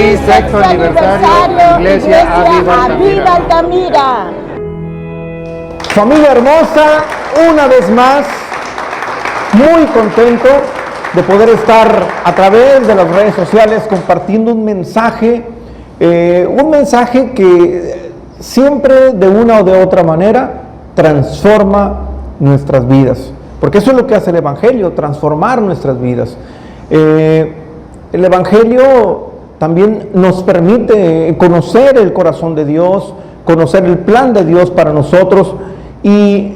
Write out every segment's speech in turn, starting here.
Feliz sexto aniversario, Iglesia Aviva Altamira. Familia hermosa, una vez más, muy contento de poder estar a través de las redes sociales compartiendo un mensaje que siempre de una o de otra manera transforma nuestras vidas, porque eso es lo que hace el Evangelio, transformar nuestras vidas. El Evangelio también nos permite conocer el corazón de Dios, conocer el plan de Dios para nosotros, y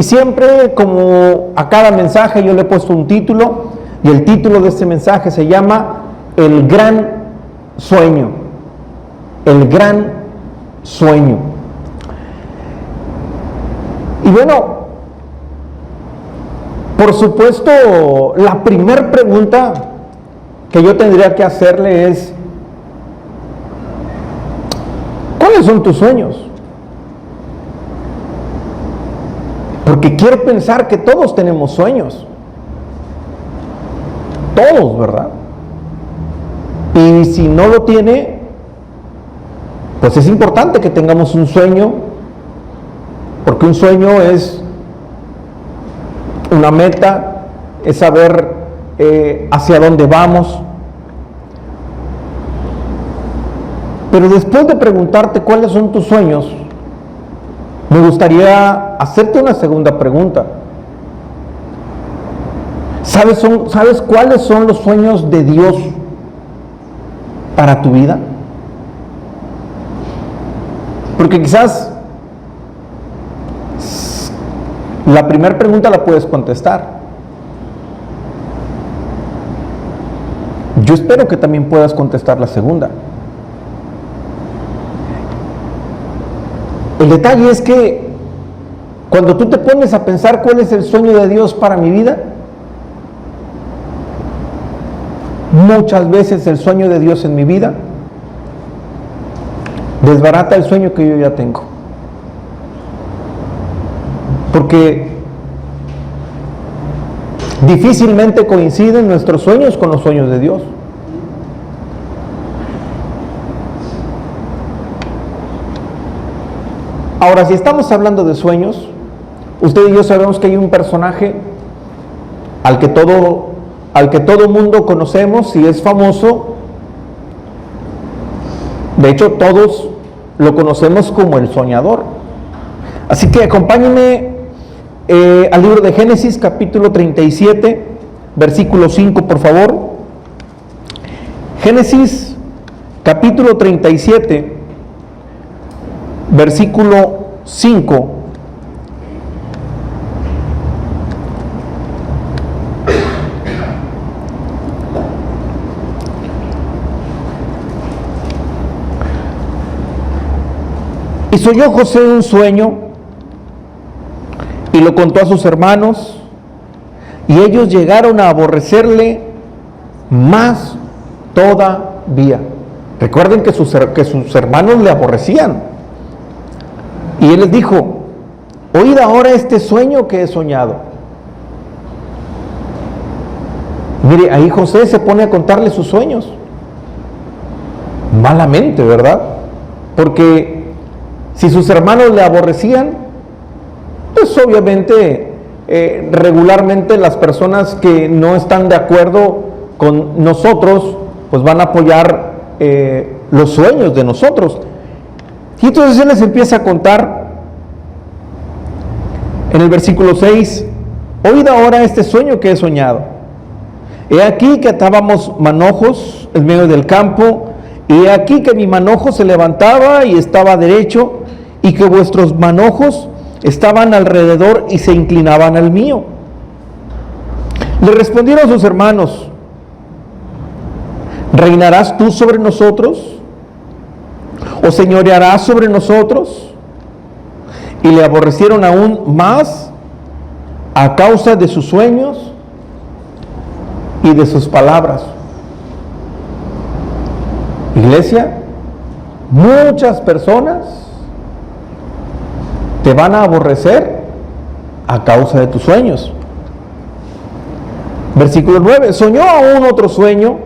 siempre, como a cada mensaje yo le he puesto un título, y el título de este mensaje se llama El Gran Sueño. El Gran Sueño. Y bueno, por supuesto, la primera pregunta que yo tendría que hacerle es: ¿cuáles son tus sueños? Porque quiero pensar que todos tenemos sueños. Todos, ¿verdad? Y si no lo tiene, pues es importante que tengamos un sueño, porque un sueño es una meta, es saber hacia dónde vamos. Pero después de preguntarte cuáles son tus sueños, me gustaría hacerte una segunda pregunta. ¿Sabes cuáles son los sueños de Dios para tu vida? Porque quizás la primera pregunta la puedes contestar. Yo espero que también puedas contestar la segunda. El detalle es que cuando tú te pones a pensar cuál es el sueño de Dios para mi vida, muchas veces el sueño de Dios en mi vida desbarata el sueño que yo ya tengo. Porque difícilmente coinciden nuestros sueños con los sueños de Dios. Ahora, si estamos hablando de sueños, usted y yo sabemos que hay un personaje al que todo mundo conocemos y es famoso. De hecho, todos lo conocemos como el soñador. Así que acompáñenme al libro de Génesis, capítulo 37, versículo 5, por favor. Génesis, capítulo 37, versículo 5. Y soñó José un sueño y lo contó a sus hermanos, y ellos llegaron a aborrecerle más todavía. Recuerden que sus hermanos le aborrecían. Y él les dijo: oíd ahora este sueño que he soñado. Mire, ahí José se pone a contarle sus sueños. Malamente, ¿verdad? Porque si sus hermanos le aborrecían, pues obviamente regularmente las personas que no están de acuerdo con nosotros, pues van a apoyar los sueños de nosotros. Y entonces él les empieza a contar en el versículo 6: oíd ahora este sueño que he soñado. He aquí que atábamos manojos en medio del campo, y he aquí que mi manojo se levantaba y estaba derecho, y que vuestros manojos estaban alrededor y se inclinaban al mío. Le respondieron sus hermanos: ¿reinarás tú sobre nosotros? ¿O señorearás sobre nosotros? Y le aborrecieron aún más a causa de sus sueños y de sus palabras. Iglesia, muchas personas te van a aborrecer a causa de tus sueños. Versículo 9: soñó aún otro sueño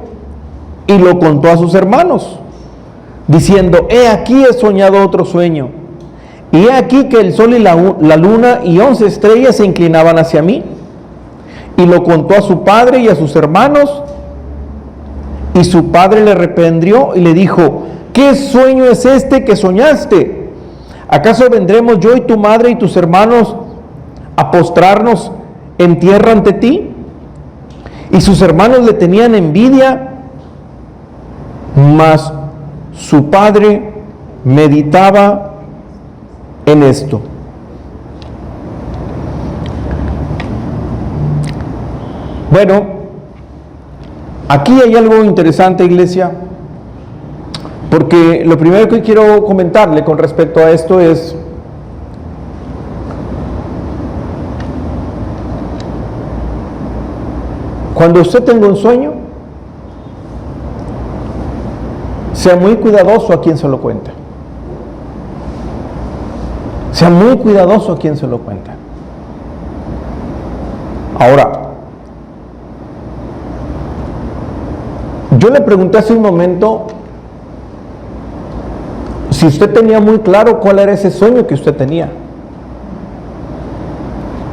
y lo contó a sus hermanos, diciendo: he aquí he soñado otro sueño, y he aquí que el sol y la luna y 11 estrellas se inclinaban hacia mí. Y lo contó a su padre y a sus hermanos, y su padre le reprendió y le dijo: ¿qué sueño es este que soñaste? ¿Acaso vendremos yo y tu madre y tus hermanos a postrarnos en tierra ante ti? Y sus hermanos le tenían envidia, mas su padre meditaba en esto. Bueno, aquí hay algo interesante, iglesia, porque lo primero que quiero comentarle con respecto a esto es: cuando usted tenga un sueño, sea muy cuidadoso a quien se lo cuenta. Sea muy cuidadoso a quien se lo cuenta. Ahora, yo le pregunté hace un momento si usted tenía muy claro cuál era ese sueño que usted tenía.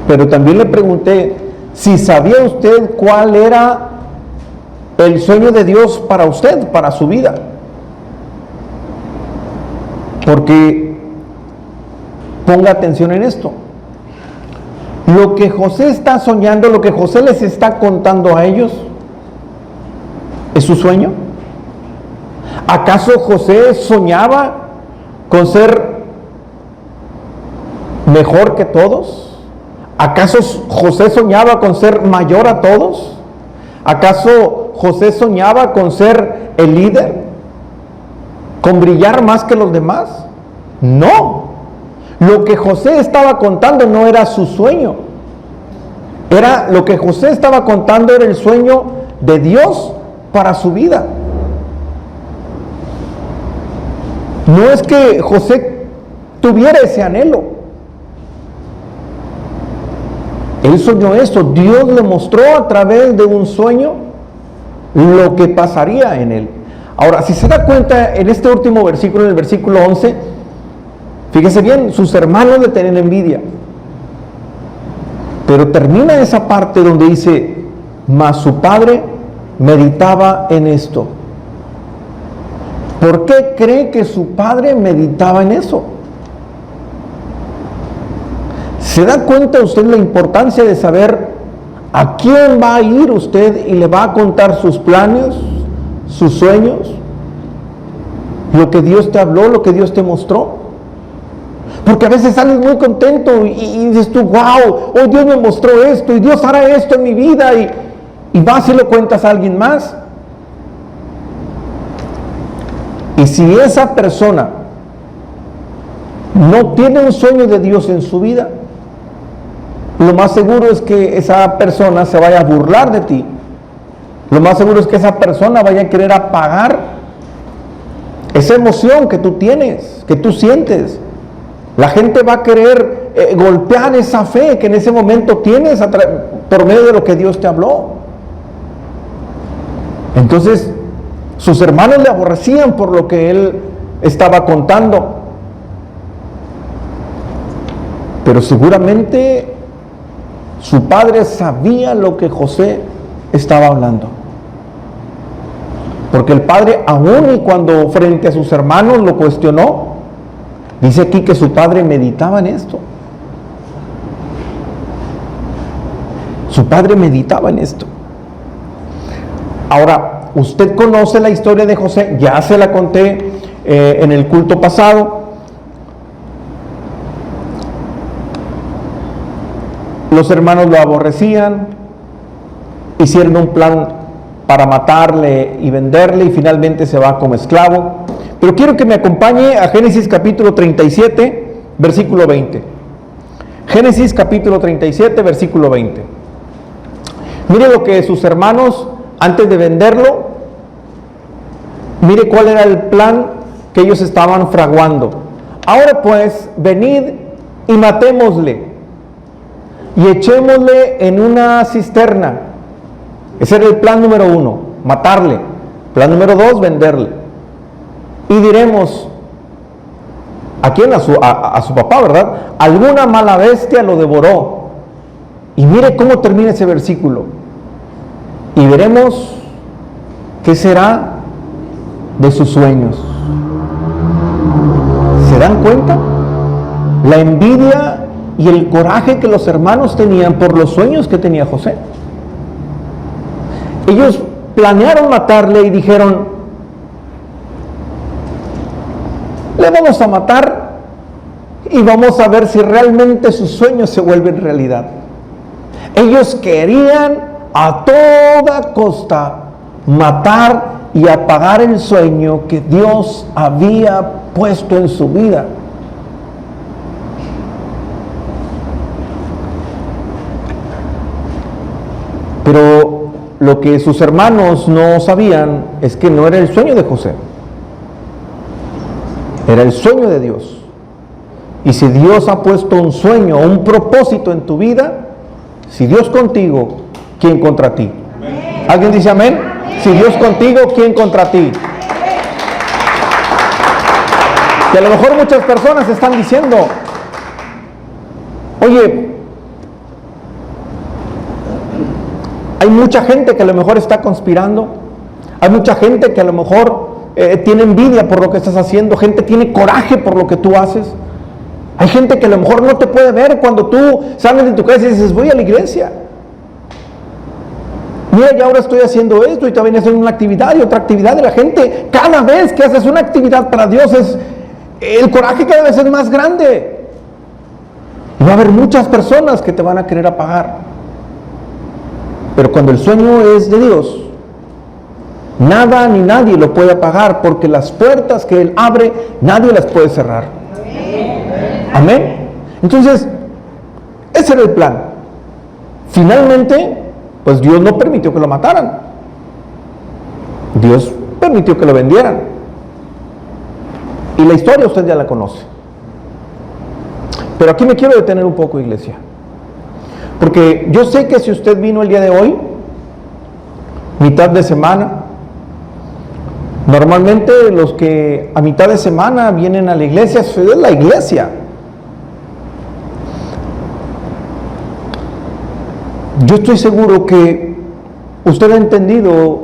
Pero también le pregunté si sabía usted cuál era el sueño de Dios para usted, para su vida. Porque ponga atención en esto. Lo que José está soñando, lo que José les está contando a ellos, ¿es su sueño? ¿Acaso José soñaba con ser mejor que todos? ¿Acaso José soñaba con ser mayor a todos? ¿Acaso José soñaba con ser el líder? ¿Con brillar más que los demás? No. Lo que José estaba contando no era su sueño. Lo que José estaba contando era el sueño de Dios para su vida. No es que José tuviera ese anhelo. Él soñó esto. Dios le mostró a través de un sueño lo que pasaría en él. Ahora, si se da cuenta en este último versículo, en el versículo 11, fíjese bien, sus hermanos le tenían envidia. Pero termina esa parte donde dice: mas su padre meditaba en esto. ¿Por qué cree que su padre meditaba en eso? ¿Se da cuenta usted la importancia de saber a quién va a ir usted y le va a contar sus planes, sus sueños, lo que Dios te habló, lo que Dios te mostró? Porque a veces sales muy contento y dices tú: wow, hoy Dios me mostró esto y Dios hará esto en mi vida, y vas y lo cuentas a alguien más. Y si esa persona no tiene un sueño de Dios en su vida, lo más seguro es que esa persona se vaya a burlar de ti. Lo más seguro es que esa persona vaya a querer apagar esa emoción que tú tienes, que tú sientes. La gente va a querer golpear esa fe que en ese momento tienes por medio de lo que Dios te habló. Entonces, sus hermanos le aborrecían por lo que él estaba contando. Pero seguramente su padre sabía lo que José estaba hablando. Porque el padre, aún y cuando frente a sus hermanos lo cuestionó, dice aquí que su padre meditaba en esto. Su padre meditaba en esto. Ahora, usted conoce la historia de José, ya se la conté en el culto pasado. Los hermanos lo aborrecían, hicieron un plan para matarle y venderle, y finalmente se va como esclavo. Pero quiero que me acompañe a Génesis capítulo 37, versículo 20. Génesis capítulo 37, versículo 20. Mire lo que sus hermanos, antes de venderlo, mire cuál era el plan que ellos estaban fraguando. Ahora pues, venid y matémosle, y echémosle en una cisterna. Ese era el plan número 1, matarle. Plan número 2, venderle. Y diremos, ¿a quién? A su papá, ¿verdad? Alguna mala bestia lo devoró. Y mire cómo termina ese versículo. Y veremos qué será de sus sueños. ¿Se dan cuenta? La envidia y el coraje que los hermanos tenían por los sueños que tenía José. Ellos planearon matarle y dijeron, le vamos a matar y vamos a ver si realmente sus sueños se vuelven realidad. Ellos querían a toda costa matar y apagar el sueño que Dios había puesto en su vida. Pero lo que sus hermanos no sabían es que no era el sueño de José, era el sueño de Dios. Y si Dios ha puesto un sueño, un propósito en tu vida, si Dios contigo, ¿quién contra ti? Amén. ¿Alguien dice amén? Amén. Si Dios contigo, ¿quién contra ti? Y a lo mejor muchas personas están diciendo, oye, hay mucha gente que a lo mejor está conspirando, hay mucha gente que a lo mejor tiene envidia por lo que estás haciendo, gente tiene coraje por lo que tú haces. Hay gente que a lo mejor no te puede ver cuando tú sales de tu casa y dices, voy a la iglesia. Mira, ya ahora estoy haciendo esto y también haciendo una actividad y otra actividad. Y la gente, cada vez que haces una actividad para Dios, el coraje cada vez es más grande. Y va a haber muchas personas que te van a querer apagar. Pero cuando el sueño es de Dios, nada ni nadie lo puede apagar, porque las puertas que Él abre, nadie las puede cerrar. Amén. Entonces, ese era el plan. Finalmente, pues Dios no permitió que lo mataran. Dios permitió que lo vendieran. Y la historia usted ya la conoce. Pero aquí me quiero detener un poco, iglesia. Porque yo sé que si usted vino el día de hoy, mitad de semana, normalmente los que a mitad de semana vienen a la iglesia, es la iglesia. Yo estoy seguro que usted ha entendido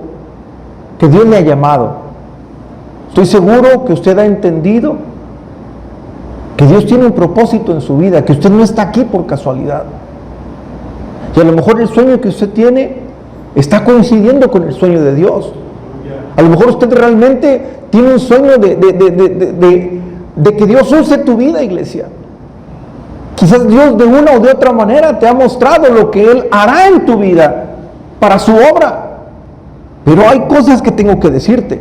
que Dios le ha llamado. Estoy seguro que usted ha entendido que Dios tiene un propósito en su vida, que usted no está aquí por casualidad. Y a lo mejor el sueño que usted tiene está coincidiendo con el sueño de Dios. A lo mejor usted realmente tiene un sueño de que Dios use tu vida, iglesia. Quizás Dios de una o de otra manera te ha mostrado lo que Él hará en tu vida para su obra. Pero hay cosas que tengo que decirte.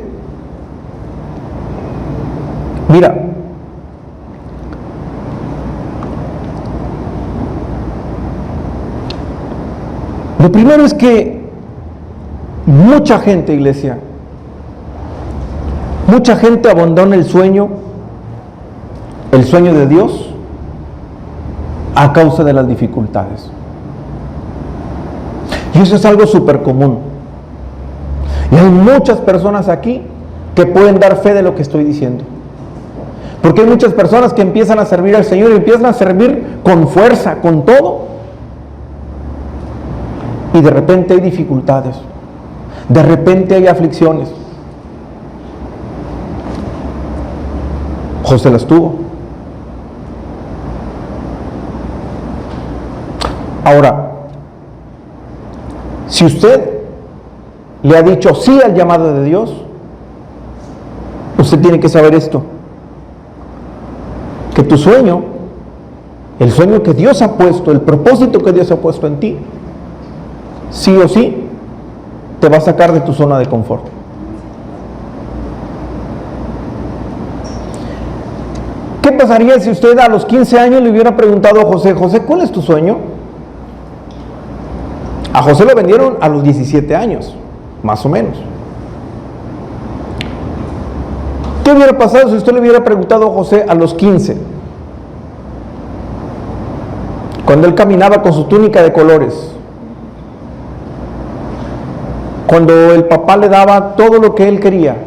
Mira, lo primero es que mucha gente, iglesia, mucha gente abandona el sueño de Dios, a causa de las dificultades. Y eso es algo súper común. Y hay muchas personas aquí que pueden dar fe de lo que estoy diciendo. Porque hay muchas personas que empiezan a servir al Señor y empiezan a servir con fuerza, con todo. Y de repente hay dificultades. De repente hay aflicciones. José las tuvo. Ahora, si usted le ha dicho sí al llamado de Dios, usted tiene que saber esto, que tu sueño, el sueño que Dios ha puesto, el propósito que Dios ha puesto en ti, sí o sí, te va a sacar de tu zona de confort. ¿Qué pasaría si usted a los 15 años le hubiera preguntado a José, José, ¿cuál es tu sueño? A José lo vendieron a los 17 años, más o menos. ¿Qué hubiera pasado si usted le hubiera preguntado a José a los 15? Cuando él caminaba con su túnica de colores. cuando el papá le daba todo lo que él quería.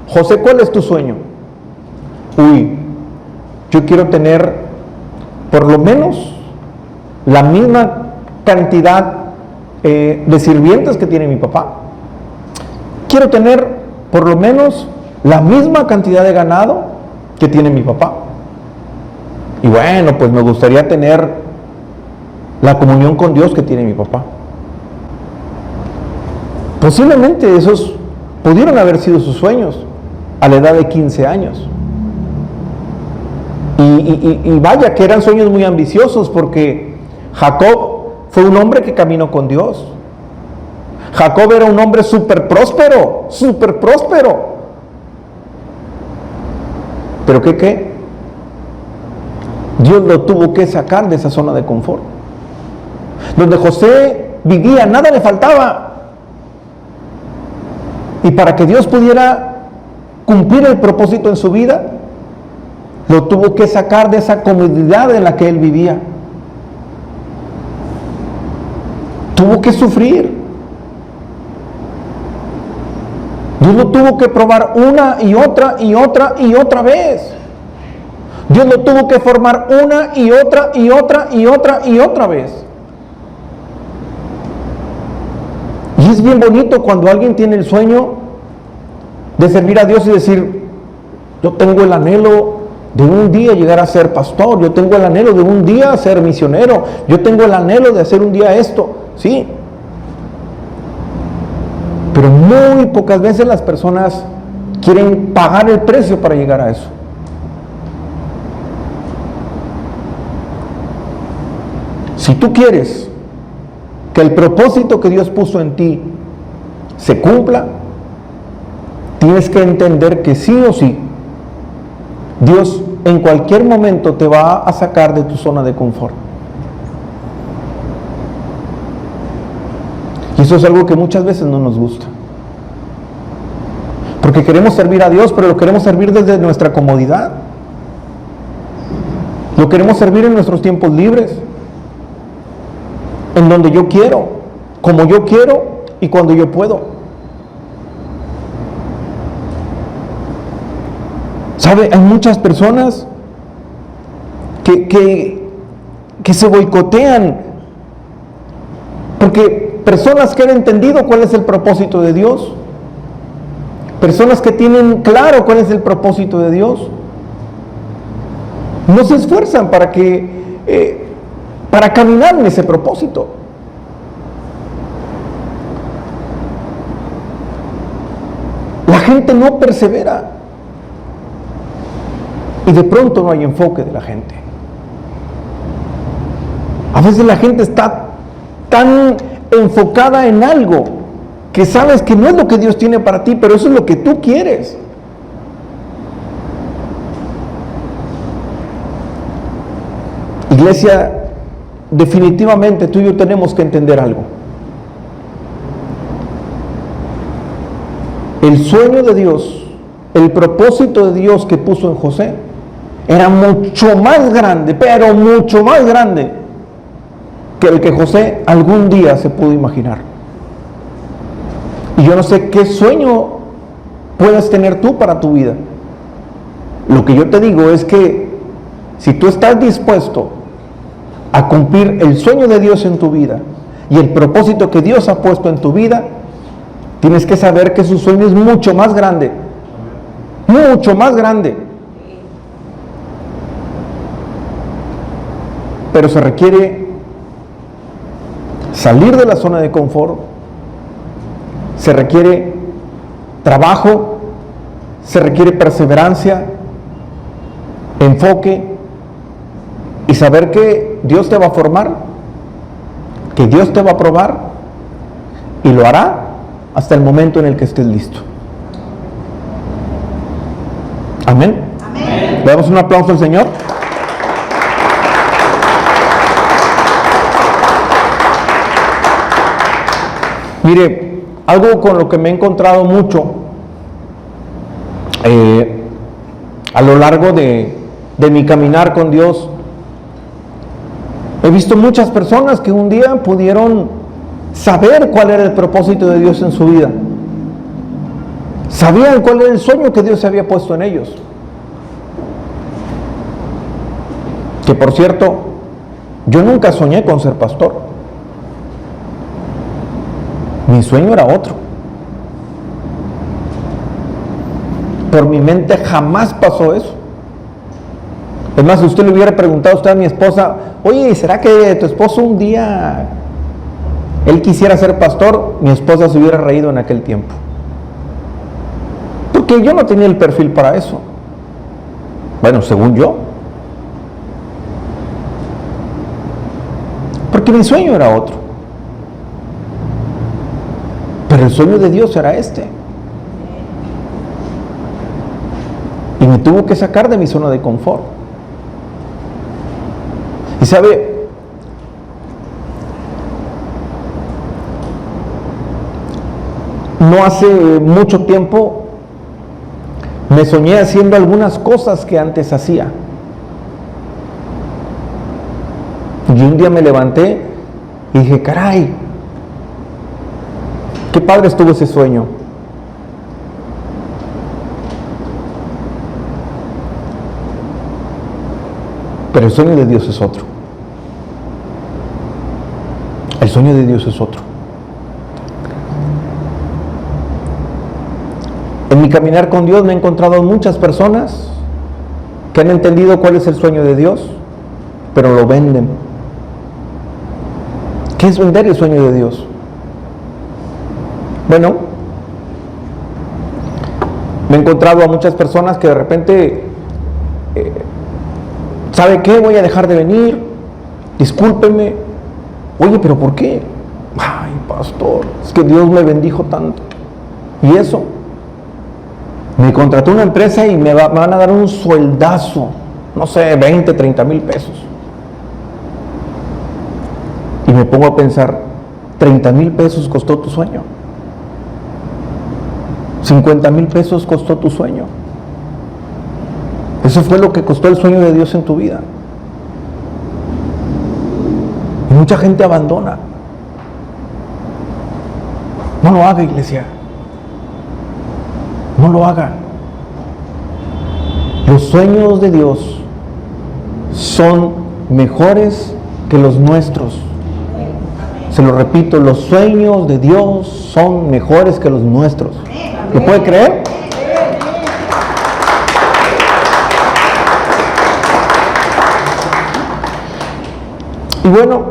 José, ¿cuál es tu sueño? Uy, yo quiero tener por lo menos la misma cantidad de sirvientes que tiene mi papá. Quiero tener por lo menos la misma cantidad de ganado que tiene mi papá. Y bueno, pues me gustaría tener la comunión con Dios que tiene mi papá. Posiblemente esos pudieron haber sido sus sueños a la edad de 15 años. Y vaya que eran sueños muy ambiciosos, porque Jacob fue un hombre que caminó con Dios. Jacob era un hombre súper próspero, súper próspero. ¿Pero qué? Dios lo tuvo que sacar de esa zona de confort. Donde José vivía, nada le faltaba. Y para que Dios pudiera cumplir el propósito en su vida, lo tuvo que sacar de esa comodidad en la que él vivía. Tuvo que sufrir. Dios lo tuvo que probar una y otra y otra y otra vez. Dios lo tuvo que formar una y otra y otra y otra y otra vez. Y es bien bonito cuando alguien tiene el sueño de servir a Dios y decir: yo tengo el anhelo de un día llegar a ser pastor, yo tengo el anhelo de un día ser misionero, yo tengo el anhelo de hacer un día esto. Sí, pero muy pocas veces las personas quieren pagar el precio para llegar a eso. Si tú quieres que el propósito que Dios puso en ti se cumpla, tienes que entender que sí o sí, Dios en cualquier momento te va a sacar de tu zona de confort. Y eso es algo que muchas veces no nos gusta. Porque queremos servir a Dios, pero lo queremos servir desde nuestra comodidad. Lo queremos servir en nuestros tiempos libres, en donde yo quiero, como yo quiero y cuando yo puedo. ¿Sabe? Hay muchas personas que se boicotean, porque personas que han entendido cuál es el propósito de Dios, personas que tienen claro cuál es el propósito de Dios, no se esfuerzan para caminar en ese propósito. La gente no persevera y de pronto no hay enfoque de la gente. A veces la gente está tan enfocada en algo que sabes que no es lo que Dios tiene para ti, pero eso es lo que tú quieres. Iglesia, definitivamente tú y yo tenemos que entender algo. El sueño de Dios, el propósito de Dios que puso en José, era mucho más grande, pero mucho más grande que el que José algún día se pudo imaginar. Y yo no sé qué sueño puedes tener tú para tu vida. Lo que yo te digo es que si tú estás dispuesto a cumplir el sueño de Dios en tu vida y el propósito que Dios ha puesto en tu vida, tienes que saber que su sueño es mucho más grande, mucho más grande. Pero se requiere salir de la zona de confort, se requiere trabajo, se requiere perseverancia, enfoque y saber que Dios te va a formar, que Dios te va a probar y lo hará hasta el momento en el que estés listo. Amén. Amén. Le damos un aplauso al Señor. Mire, algo con lo que me he encontrado mucho a lo largo de mi caminar con Dios, he visto muchas personas que un día pudieron saber cuál era el propósito de Dios en su vida. Sabían cuál era el sueño que Dios había puesto en ellos. Que por cierto, yo nunca soñé con ser pastor. Mi sueño era otro. Por mi mente jamás pasó eso. Es más, si usted le hubiera preguntado a usted a mi esposa, oye, ¿será que tu esposo un día él quisiera ser pastor? Mi esposa se hubiera reído en aquel tiempo. Porque yo no tenía el perfil para eso. Bueno, según yo. Porque mi sueño era otro. Pero el sueño de Dios era este. Y me tuvo que sacar de mi zona de confort. Y sabe, no hace mucho tiempo me soñé haciendo algunas cosas que antes hacía. Y un día me levanté y dije, caray, qué padre estuvo ese sueño. Pero el sueño de Dios es otro. El sueño de Dios es otro. En mi caminar con Dios me he encontrado muchas personas que han entendido cuál es el sueño de Dios, pero lo venden. ¿Qué es vender el sueño de Dios? Bueno, me he encontrado a muchas personas que de repente, ¿sabe qué? Voy a dejar de venir, discúlpeme. Oye, ¿pero por qué? Ay, pastor, es que Dios me bendijo tanto. ¿Y eso? Me contrató una empresa y me van a dar un sueldazo, no sé, 20, 30 mil pesos. Y me pongo a pensar, 30 mil pesos costó tu sueño. 50 mil pesos costó tu sueño. Eso fue lo que costó el sueño de Dios en tu vida. Y mucha gente abandona. No lo haga, iglesia. No lo haga. Los sueños de Dios son mejores que los nuestros. Se lo repito, los sueños de Dios son mejores que los nuestros. ¿Lo puede creer? Y bueno,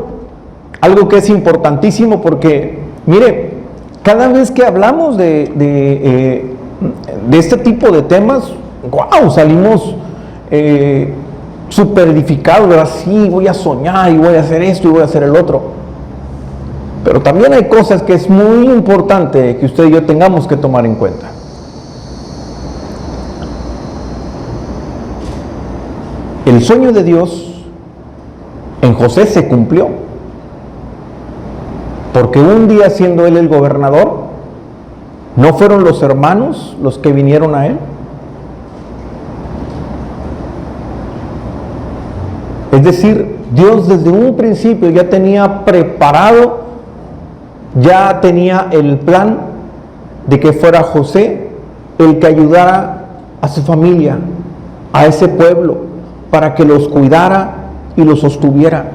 algo que es importantísimo porque, mire, cada vez que hablamos de este tipo de temas, wow, salimos súper edificados, ¿verdad? Sí, voy a soñar y voy a hacer esto y voy a hacer el otro. Pero también hay cosas que es muy importante que usted y yo tengamos que tomar en cuenta. El sueño de Dios en José se cumplió, porque un día, siendo él el gobernador, ¿no fueron los hermanos los que vinieron a él? Es decir, Dios desde un principio ya tenía preparado, ya tenía el plan de que fuera José el que ayudara a su familia, a ese pueblo, para que los cuidara y los sostuviera.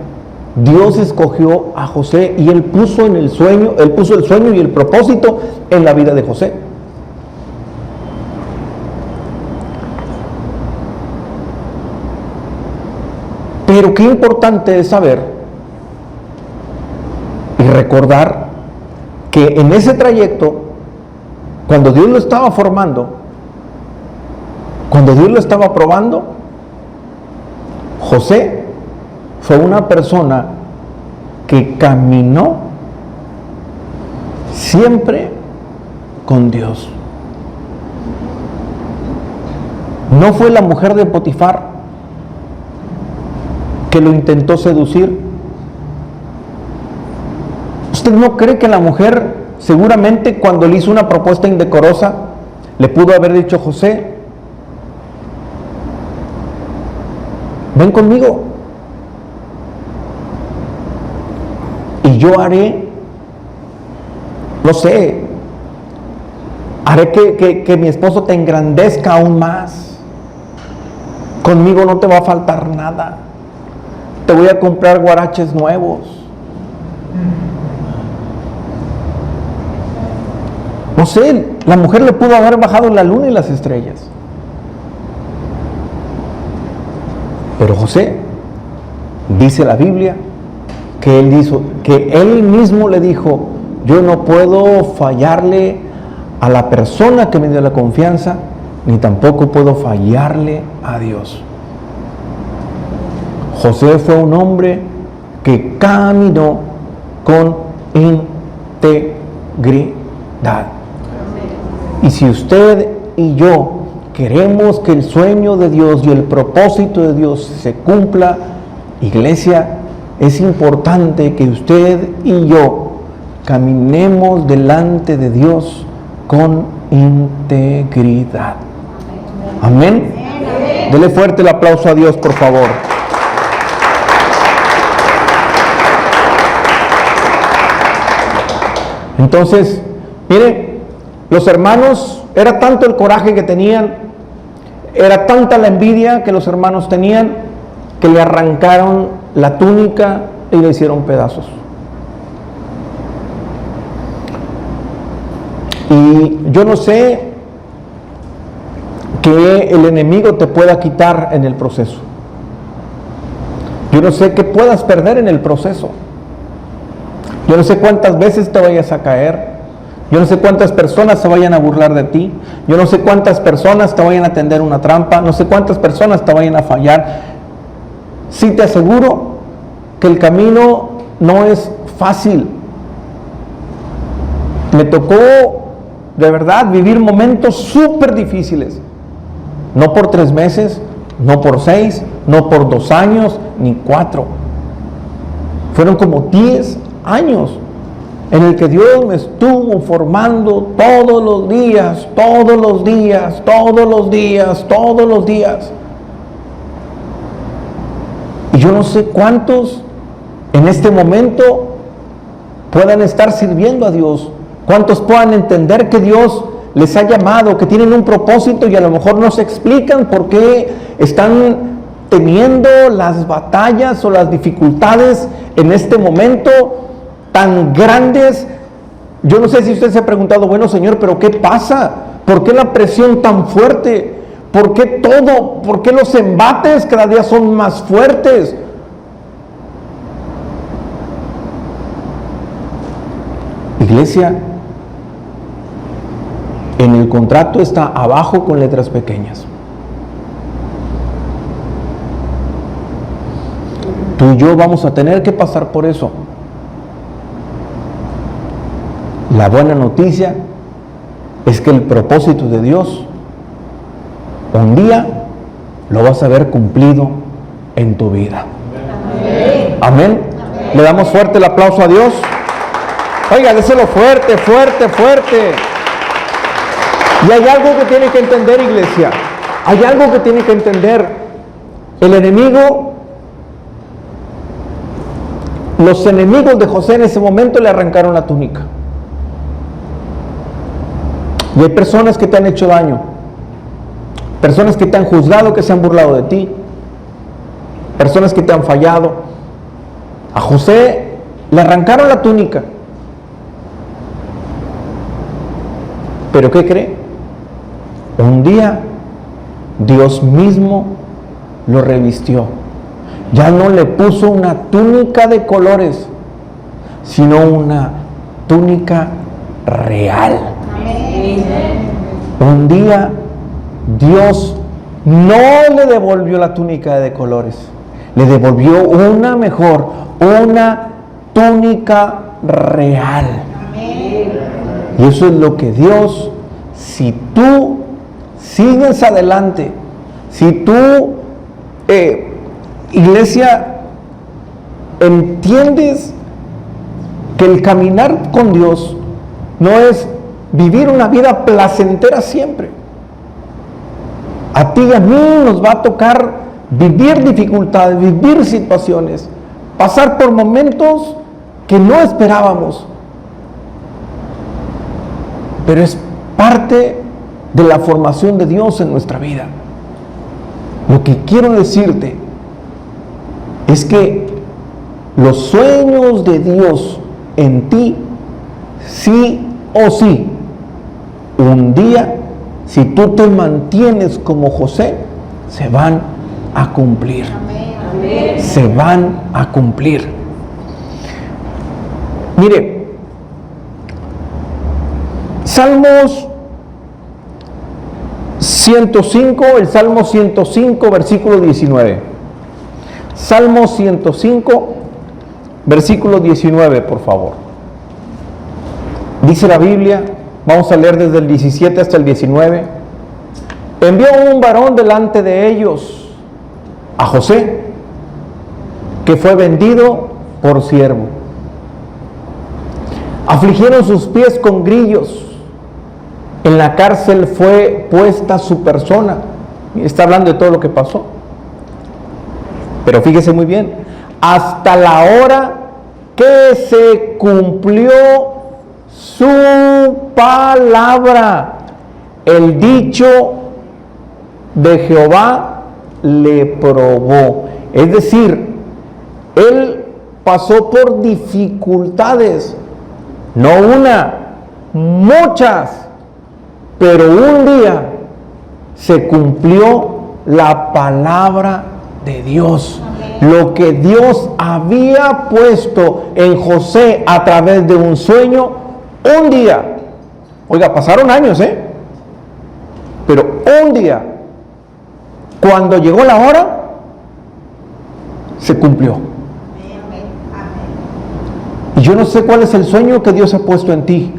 Dios escogió a José y él puso el sueño y el propósito en la vida de José. Pero qué importante es saber y recordar que en ese trayecto, cuando Dios lo estaba formando, cuando Dios lo estaba probando, José fue una persona que caminó siempre con Dios. No fue la mujer de Potifar que lo intentó seducir. ¿Usted no cree que la mujer, seguramente cuando le hizo una propuesta indecorosa, le pudo haber dicho: José, ven conmigo y yo haré no sé, haré que mi esposo te engrandezca aún más. Conmigo no te va a faltar nada. Te voy a comprar guaraches nuevos. No sé, la mujer le pudo haber bajado la luna y las estrellas. Pero José, dice la Biblia, que él mismo le dijo: yo no puedo fallarle a la persona que me dio la confianza, ni tampoco puedo fallarle a Dios. José fue un hombre que caminó con integridad. Y si usted y yo queremos que el sueño de Dios y el propósito de Dios se cumpla, iglesia, es importante que usted y yo caminemos delante de Dios con integridad. Amén. Dele fuerte el aplauso a Dios, por favor. Entonces, mire, los hermanos, era tanto el coraje que tenían, era tanta la envidia que los hermanos tenían, que le arrancaron la túnica y le hicieron pedazos. Y yo no sé qué el enemigo te pueda quitar en el proceso. Yo no sé qué puedas perder en el proceso. Yo no sé cuántas veces te vayas a caer. Yo no sé cuántas personas se vayan a burlar de ti. Yo no sé cuántas personas te vayan a tender una trampa. No sé cuántas personas te vayan a fallar. Sí te aseguro que el camino no es fácil. Me tocó de verdad vivir momentos súper difíciles. No por 3 meses, no por 6, no por 2 años, ni 4. Fueron como 10 años en el que Dios me estuvo formando todos los días, todos los días, todos los días, todos los días. Y yo no sé cuántos en este momento puedan estar sirviendo a Dios, cuántos puedan entender que Dios les ha llamado, que tienen un propósito y a lo mejor no se explican por qué están teniendo las batallas o las dificultades en este momento tan grandes. Yo no sé si usted se ha preguntado: bueno, Señor, pero ¿qué pasa? ¿Por qué la presión tan fuerte? ¿Por qué todo? ¿Por qué los embates cada día son más fuertes? Iglesia, en el contrato está abajo con letras pequeñas: tú y yo vamos a tener que pasar por eso. La buena noticia es que el propósito de Dios un día lo vas a ver cumplido en tu vida. Amén. Amén. Le damos fuerte el aplauso a Dios. Oiga, déselo fuerte, fuerte, fuerte. Y hay algo que tiene que entender, iglesia. Hay algo que tiene que entender. El enemigo, los enemigos de José en ese momento le arrancaron la túnica. Y hay personas que te han hecho daño, personas que te han juzgado, que se han burlado de ti, personas que te han fallado. A José le arrancaron la túnica. ¿Pero qué cree? Un día Dios mismo lo revistió. Ya no le puso una túnica de colores, sino una túnica real. Un día Dios no le devolvió la túnica de colores, le devolvió una mejor, una túnica real. Y eso es lo que Dios, si tú sigues adelante, si tú, iglesia, entiendes que el caminar con Dios no es vivir una vida placentera siempre. A ti y a mí nos va a tocar vivir dificultades, vivir situaciones, pasar por momentos que no esperábamos. pero es parte de la formación de Dios en nuestra vida. Lo que quiero decirte es que los sueños de Dios en ti, sí o sí, un día, si tú te mantienes como José, se van a cumplir. Amén. Se van a cumplir. Mire, Salmos 105, el Salmo 105, versículo 19. Salmo 105, versículo 19, por favor. Dice la Biblia, vamos a leer desde el 17 hasta el 19. Envió un varón delante de ellos, a José, que fue vendido por siervo. Afligieron sus pies con grillos. En la cárcel fue puesta su persona. Está hablando de todo lo que pasó. Pero fíjese muy bien, hasta la hora que se cumplió su palabra, el dicho de Jehová le probó. Es decir, él pasó por dificultades, no una, muchas, pero un día se cumplió la palabra de Dios. Lo que Dios había puesto en José a través de un sueño, un día, oiga, pasaron años, pero un día, cuando llegó la hora, se cumplió. Y yo no sé cuál es el sueño que Dios ha puesto en ti.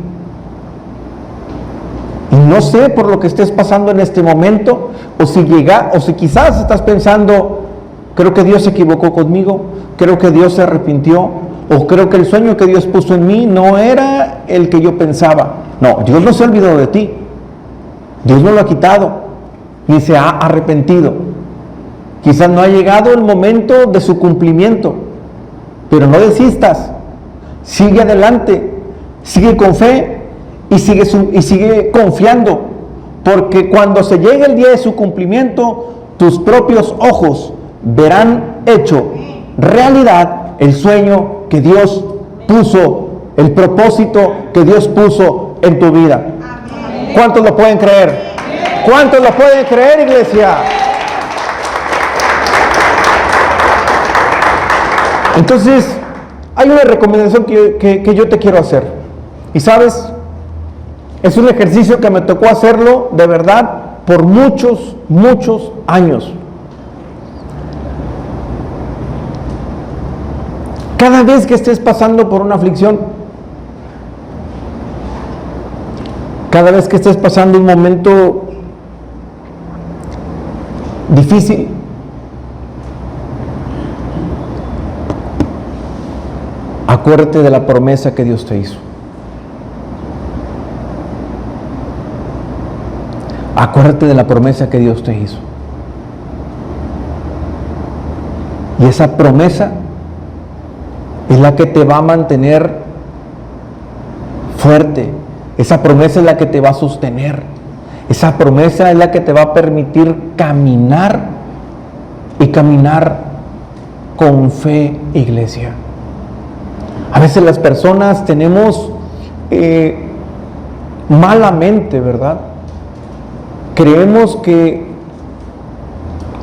Y no sé por lo que estés pasando en este momento, o si quizás estás pensando, creo que Dios se equivocó conmigo, creo que Dios se arrepintió, o creo que el sueño que Dios puso en mí no era el que yo pensaba. No, Dios no se ha olvidado de ti. Dios no lo ha quitado, ni se ha arrepentido. Quizás no ha llegado el momento de su cumplimiento, pero no desistas. Sigue adelante, sigue con fe y sigue confiando, porque cuando se llegue el día de su cumplimiento, tus propios ojos verán hecho realidad el sueño que Dios puso, el propósito que Dios puso en tu vida. ¿Cuántos lo pueden creer? ¿Cuántos lo pueden creer, iglesia? Entonces, hay una recomendación que yo te quiero hacer. Y sabes, es un ejercicio que me tocó hacerlo de verdad por muchos, muchos años. Cada vez que estés pasando por una aflicción, cada vez que estés pasando un momento difícil, acuérdate de la promesa que Dios te hizo. Acuérdate de la promesa que Dios te hizo. Y esa promesa es la que te va a mantener fuerte. Esa promesa es la que te va a sostener. Esa promesa es la que te va a permitir caminar y caminar con fe, iglesia. A veces las personas tenemos malamente, ¿verdad? Creemos que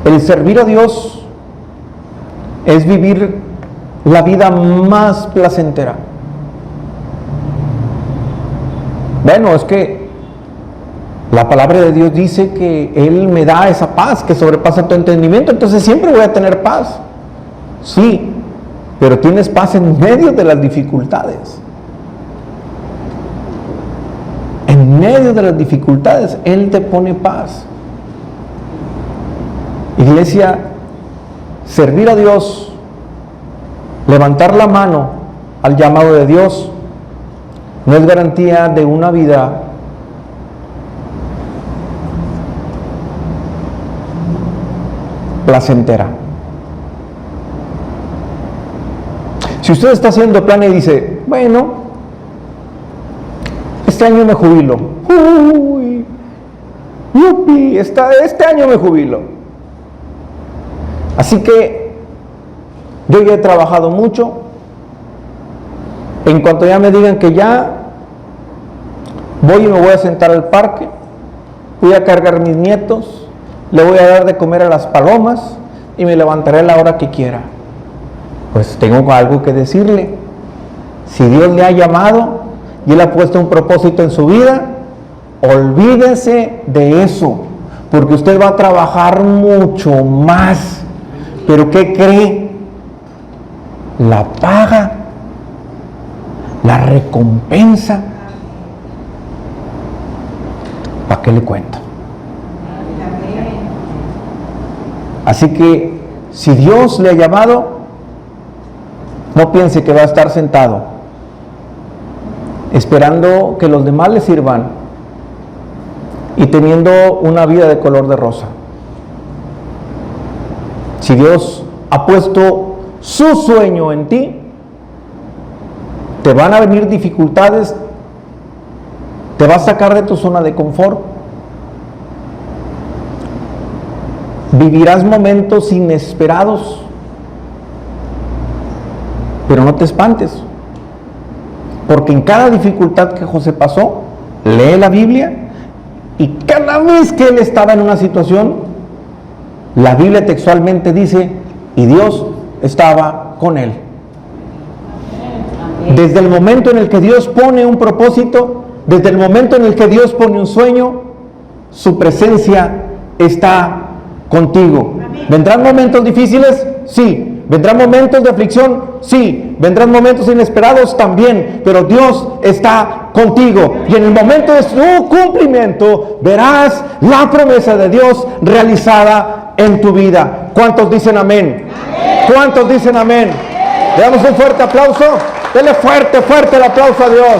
el servir a Dios es vivir la vida más placentera. Bueno, es que la palabra de Dios dice que Él me da esa paz que sobrepasa tu entendimiento, entonces siempre voy a tener paz. Sí, pero tienes paz en medio de las dificultades. En medio de las dificultades, Él te pone paz. Iglesia, servir a Dios, levantar la mano al llamado de Dios, no es garantía de una vida placentera. Si usted está haciendo plan y dice, bueno, este año me jubilo. Uy, yupi, este año me jubilo. Así que yo ya he trabajado mucho. En cuanto ya me digan que ya, voy y me voy a sentar al parque, voy a cargar mis nietos, le voy a dar de comer a las palomas y me levantaré a la hora que quiera. Pues tengo algo que decirle. Si Dios le ha llamado y Él ha puesto un propósito en su vida, olvídese de eso, porque usted va a trabajar mucho más. Pero ¿qué cree? La paga, la recompensa, ¿para qué le cuento? Así que si Dios le ha llamado, no piense que va a estar sentado esperando que los demás le sirvan y teniendo una vida de color de rosa. Si Dios ha puesto su sueño en ti, te van a venir dificultades, te va a sacar de tu zona de confort, vivirás momentos inesperados, pero no te espantes, porque en cada dificultad que José pasó, lee la Biblia y cada vez que él estaba en una situación, la Biblia textualmente dice, y Dios estaba con él. Desde el momento en el que Dios pone un propósito, desde el momento en el que Dios pone un sueño, su presencia está contigo. ¿Vendrán momentos difíciles? Sí. ¿Vendrán momentos de aflicción? Sí. ¿Vendrán momentos inesperados? También. Pero Dios está contigo. Y en el momento de su cumplimiento, verás la promesa de Dios realizada en tu vida. ¿Cuántos dicen amén? ¿Cuántos dicen amén? Le damos un fuerte aplauso. Dele fuerte, fuerte el aplauso a Dios.